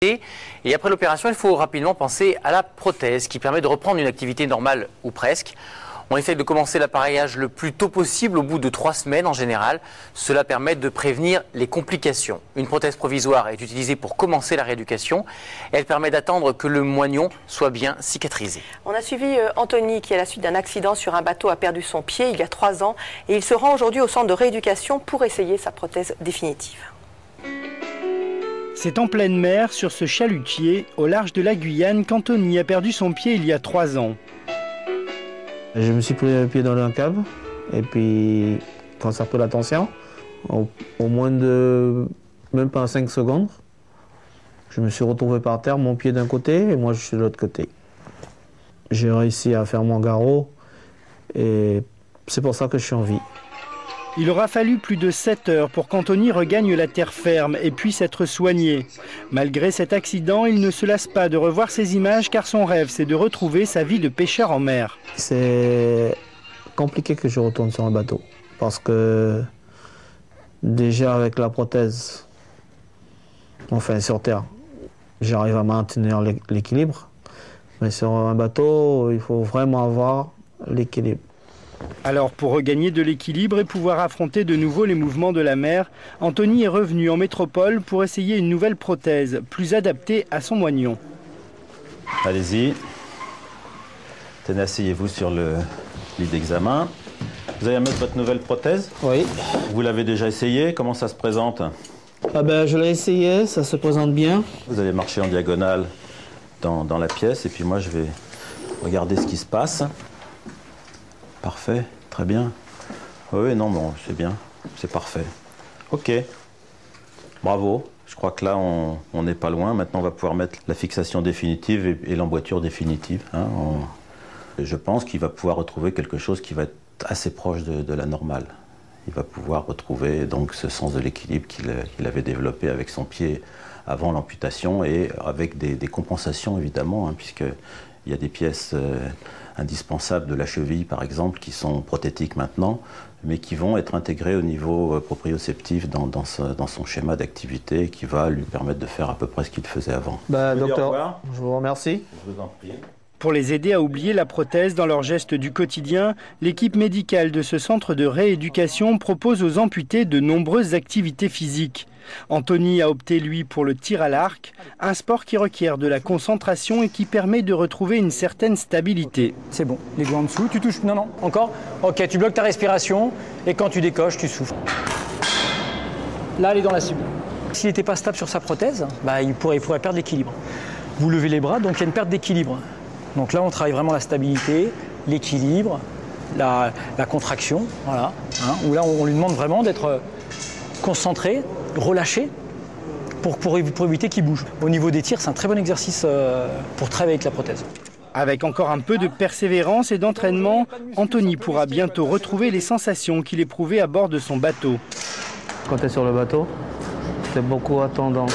Et après l'opération, il faut rapidement penser à la prothèse qui permet de reprendre une activité normale ou presque. On essaie de commencer l'appareillage le plus tôt possible, au bout de 3 semaines en général. Cela permet de prévenir les complications. Une prothèse provisoire est utilisée pour commencer la rééducation. Elle permet d'attendre que le moignon soit bien cicatrisé. On a suivi Anthony qui, à la suite d'un accident sur un bateau, a perdu son pied il y a 3 ans. Et il se rend aujourd'hui au centre de rééducation pour essayer sa prothèse définitive. C'est en pleine mer, sur ce chalutier, au large de la Guyane, qu'Anthony a perdu son pied il y a 3 ans. Je me suis pris le pied dans un câble, et puis quand ça a pris la tension, au moins de même pas 5 secondes, je me suis retrouvé par terre, mon pied d'un côté et moi je suis de l'autre côté. J'ai réussi à faire mon garrot et c'est pour ça que je suis en vie. Il aura fallu plus de 7 heures pour qu'Anthony regagne la terre ferme et puisse être soigné. Malgré cet accident, il ne se lasse pas de revoir ces images car son rêve, c'est de retrouver sa vie de pêcheur en mer. C'est compliqué que je retourne sur un bateau parce que déjà avec la prothèse, enfin sur terre, j'arrive à maintenir l'équilibre. Mais sur un bateau, il faut vraiment avoir l'équilibre. Alors pour regagner de l'équilibre et pouvoir affronter de nouveau les mouvements de la mer, Anthony est revenu en métropole pour essayer une nouvelle prothèse, plus adaptée à son moignon. Allez-y. Tenez, asseyez-vous sur le lit d'examen. Vous allez mettre votre nouvelle prothèse? Oui. Vous l'avez déjà essayé? Comment ça se présente? Je l'ai essayé, ça se présente bien. Vous allez marcher en diagonale dans la pièce et puis moi je vais regarder ce qui se passe. Parfait, très bien. Oui, non, bon, c'est bien, c'est parfait. Ok, bravo. Je crois que là, on n'est pas loin. Maintenant, on va pouvoir mettre la fixation définitive et l'emboîture définitive. Hein. Je pense qu'il va pouvoir retrouver quelque chose qui va être assez proche de la normale. Il va pouvoir retrouver donc ce sens de l'équilibre qu'il avait développé avec son pied avant l'amputation et avec des compensations, évidemment, hein, puisqu'il y a des pièces indispensables de la cheville, par exemple, qui sont prothétiques maintenant, mais qui vont être intégrées au niveau proprioceptif dans son schéma d'activité, qui va lui permettre de faire à peu près ce qu'il faisait avant. Docteur, je vous remercie. Je vous en prie. Pour les aider à oublier la prothèse dans leurs gestes du quotidien, l'équipe médicale de ce centre de rééducation propose aux amputés de nombreuses activités physiques. Anthony a opté, lui, pour le tir à l'arc, un sport qui requiert de la concentration et qui permet de retrouver une certaine stabilité. C'est bon, les doigts en dessous, tu touches, non, encore. Ok, tu bloques ta respiration et quand tu décoches, tu souffles. Là, elle est dans la cible. S'il n'était pas stable sur sa prothèse, il pourrait perdre l'équilibre. Vous levez les bras, donc il y a une perte d'équilibre. Donc là, on travaille vraiment la stabilité, l'équilibre, la contraction, voilà. Hein, où là, on lui demande vraiment d'être concentré, relâché, pour éviter qu'il bouge. Au niveau des tirs, c'est un très bon exercice pour travailler avec la prothèse. Avec encore un peu de persévérance et d'entraînement, Anthony pourra bientôt retrouver les sensations qu'il éprouvait à bord de son bateau. Quand tu es sur le bateau, c'est beaucoup attendant.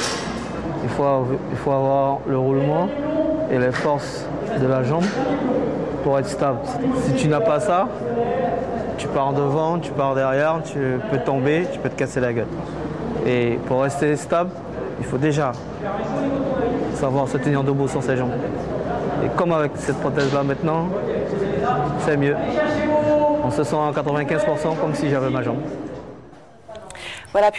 Il faut avoir le roulement et les forces de la jambe pour être stable. Si tu n'as pas ça, tu pars devant, tu pars derrière, tu peux tomber, tu peux te casser la gueule. Et pour rester stable, il faut déjà savoir se tenir debout sur ses jambes. Et comme avec cette prothèse-là maintenant, c'est mieux. On se sent à 95% comme si j'avais ma jambe. Voilà.